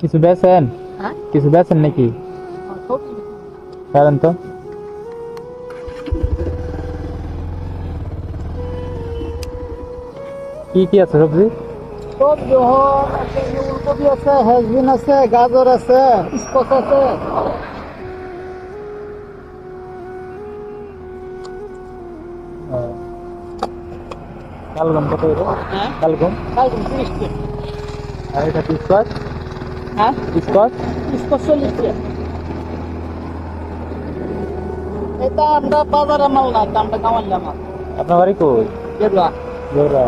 কিছু বেচেন? হ্যাঁ কিছু বেচেন নাকি? সবজি কারণ তো কি কি আছে সবজি? সবজি আছে, ফুলকপি আছে, হেজবিন আছে, গাজর আছে, স্কচ আছে। শালগম কত করে? হ্যাঁ শালগম। শালগম 30 টাকা। আর এটা স্কোয়াশ? হ্যাঁ স্কোয়াশ স্কচ 40 টাকা। এটা আমরা বাজারে মাল না, এটা আমরা কামাইলা মাল। আপনার বাড়ি কই? গেরুয়া জোরা।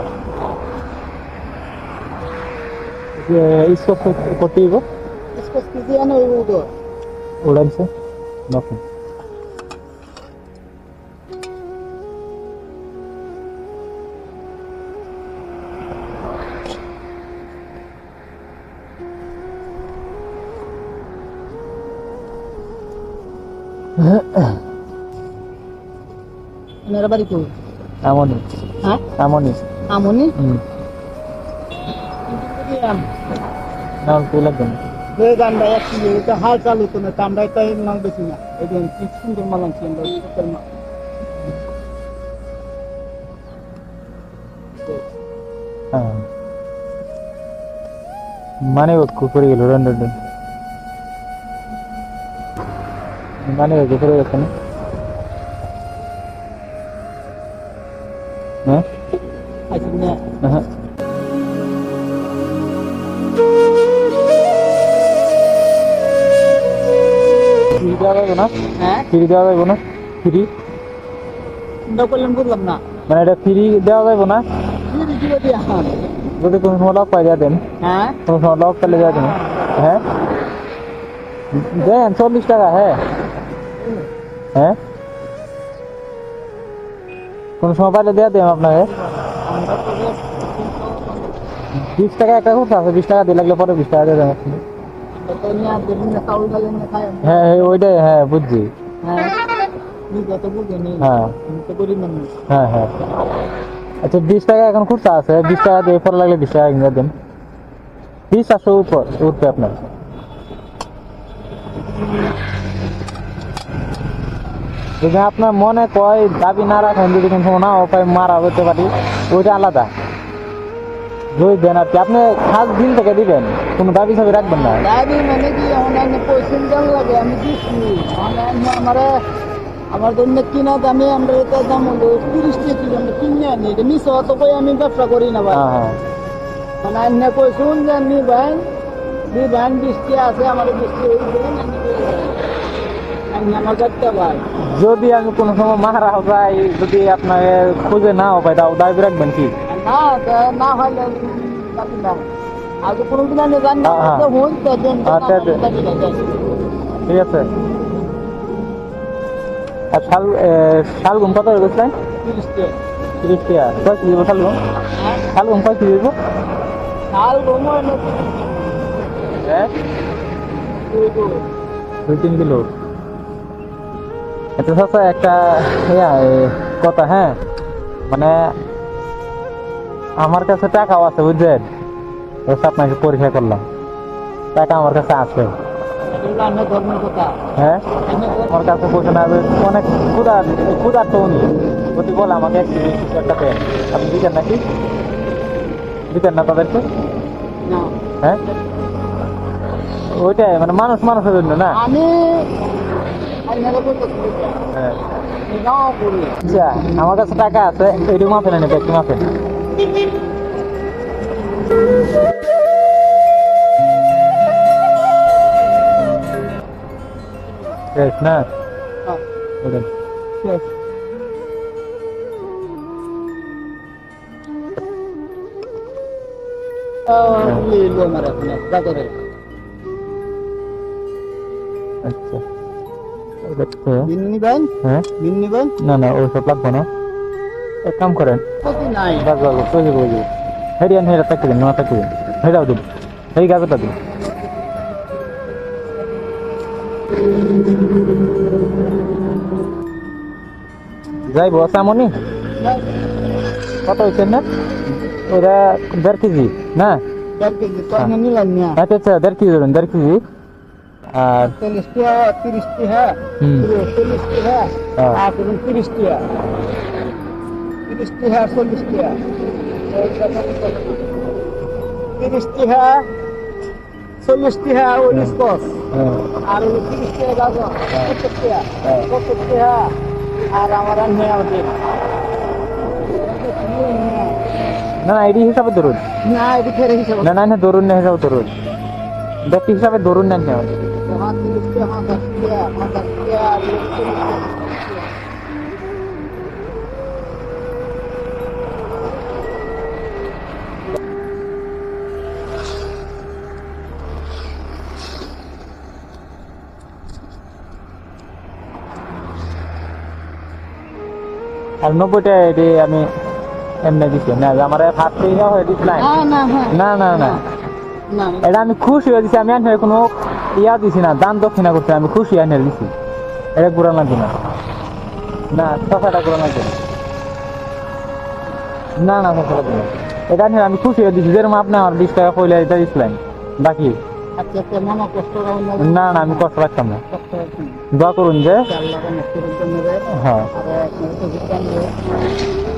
স্কোয়াশ করতে দিব স্কচ কেজি আনে ওই উদো। উড়াইছে নতুন। মেরা বাড়ি কই? এমনই হ্যাঁ এমনই। আমনি হুম। না তুই লাগবে না। আমরা একসঙ্গে এটা হাল চালু তো না, আমরা এটাই মাল বেশি না। এই যে কি সুন্দর মাল আনছি আমরা, সুন্দর মাল। হ্যাঁ মানে করে গেল রন্ডন মানে করে গেছে না। হ্যাঁ আইছি না হ্যাঁ ফ্রি দেওয়া যাবে না? হ্যাঁ ফ্রি দেওয়া যাবে না? ফ্রি চিন্তা করলাম, বুঝলাম না। মানে এটা ফ্রি দেওয়া যাবে না? ফিরে দিবে দিয়া। যদি কোনো সময় লক পাই দেওয়া দেন, হ্যাঁ কোনো সময় লক পেলে দেওয়া দেন। হ্যাঁ দেন 40 টাকা। হ্যাঁ হ্যাঁ কোনো সময় পাইলে দেওয়া দেন আপনাকে। আমরা তো 20 টাকা একটা করতে আছে, 20 টাকা দিয়ে লাগলে পরে 20 টাকা দিয়ে দেন আপনি। আমরা তো নিয়ে দেবেন না, চাউল ডালে নিয়ে খাই আমরা। হ্যাঁ হ্যাঁ ওইটাই, হ্যাঁ বুঝছি। হ্যাঁ নিজে তো বুঝে নেই, হ্যাঁ আমি তো গরিব মানুষ। হ্যাঁ হ্যাঁ আচ্ছা 20 টাকা এখন খুচরা আছে, 20 টাকা দিয়ে পরে লাগলে 20 টাকা কিনে দেন। 20 উপর উঠবে আপনার। যদি আপনার মনে কয় দাবি না রাখেন, যদি কোনো সময় না উপায় মারা হতে পারি, ওইটা আলাদা। যদি দেন আর কি, আপনি খাস দিন থেকে দিবেন, কোনো দাবি সাবি রাখবেন না। দাবি মানে কি, অনলাইনে পয়সা দাম লাগে, আমি দিচ্ছি। অনলাইনে আমার জন্য কিনা দামে আমরা এটা দাম হলো 30 টাকা কিলো, আমরা কিনে আনি। এটা মিশো অত কই আমি ব্যবসা করি না ভাই। হ্যাঁ হ্যাঁ অনলাইনে কইসুন যে নিবেন, 20 টাকা আছে আমার, 20 টাকা দেবেন, আমি আমার করতে ভাই। যদি আমি কোনো সময় মারা যাই, যদি আপনাকে খুঁজে না পাই, তাও দাবি রাখবেন কি? না না হলে দাবি না। আগে কোনোদিন আমি জানি না, হ্যাঁ, হ্যাঁ। হই তো দেন, আচ্ছা, আচ্ছা। দাবি না দেন। ঠিক আছে। আর শালগম কত হয়ে গেছিলেন? 30 টাকা। 30 টাকা। কয় কেজি দিব শালগম? হ্যাঁ শালগম কয় কেজি দিব? শাল গমো এনে হ্যাঁ দুই 2-3 কিলো। আচ্ছা চাচা একটা কথা, হ্যাঁ মানে আমার কাছে টাকাও আছে বুঝছেন, আপনাকে পরীক্ষা করলাম, টাকা আমার কাছে আছে। ধর্মের কথা। হ্যাঁ আমার কাছে পয়সা না, অনেক ক্ষুধার তো উনি যদি বলে আমাকে একটু কিছু একটা দেন, আপনি দিতেন নাকি? দিতেন না তাদেরকে? না হ্যাঁ ওইটাই মানে মানুষের জন্য না। আমি আইনারে বলতেছি হ্যাঁ গাঁও করি। আচ্ছা আমার কাছে টাকা আছে, এইটুকু মাপে নেন, একটু মাপে না ওটাই। আচ্ছা দেখতে। বিন্নি ভাই, হ্যাঁ বিন্নি ভাই না না ওইসব লাগবে না, এক কাম করেন, কতি নাই। হেরিয়ান হেরা থাকি দিন, না থাকি দিন, হেরাও দিন, এই গাছটা দিন। যাই বসামনি কত হয়েছে না? ওরা 1.5 কেজি না? দেড় কেজি তো আমি নিলাম না আচ্ছা আচ্ছা 1.5 কেজি ধরুন 1.5 কেজি আর 40 টাকা 30 টাকা হুম। 40 টাকা হ্যাঁ। আর ধরুন 30 টাকা 30 টাকা 40 টাকা 30 টাকা 40 টাকা ওই স্কচ হ্যাঁ। আর ওই 30 টাকা গাজর 70 টাকা হ্যাঁ। 70 টাকা আর আমার নিয়ে আমাদের না না এটি হিসাবে ধরুন না এটা ফেরে হিসাব না না না ধরুন না হিসাবে ধরুন ব্যক্তি হিসাবে ধরুন না নেওয়া হ্যাঁ 30 টাকা 50 টাকা 50 টাকা আর 40 টাকা আর 90টা এটি আমি এমনি দিচ্ছি না আমার হাত থেকে হয়ে দিচ্ছিলাম না হ্যাঁ না না না না এটা আমি খুশি হয়ে দিচ্ছি আমি আনলে কোনো ইয়া দিছি না দান দক্ষিণা করতে আমি খুশি আনলে দিচ্ছি এটা ঘুরা লাগবে না না কথাটা ঘুরা লাগবে না না কথা লাগবে না এটা আনলে আমি খুশি হয়ে দিচ্ছি যেরকম আপনি আমার 20 টাকা কইলে এটা দিচ্ছিলেন বাকি আচ্ছা আচ্ছা মনে কষ্ট রাখুন না না আমি কষ্ট রাখতাম না কষ্ট রাখুন দোয়া করুন যে আল্লাহ নষ্টের জন্য দেয় হ্যাঁ আর আপনার তো জিজ্ঞান দেয়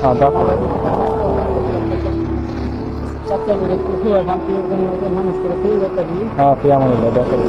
হ্যাঁ দোয়া করুন বাচ্চা করে একটু মানুষ করে খেয়ে যেতে হ্যাঁ ফিয়ামুল্লাহ দোয়া করুন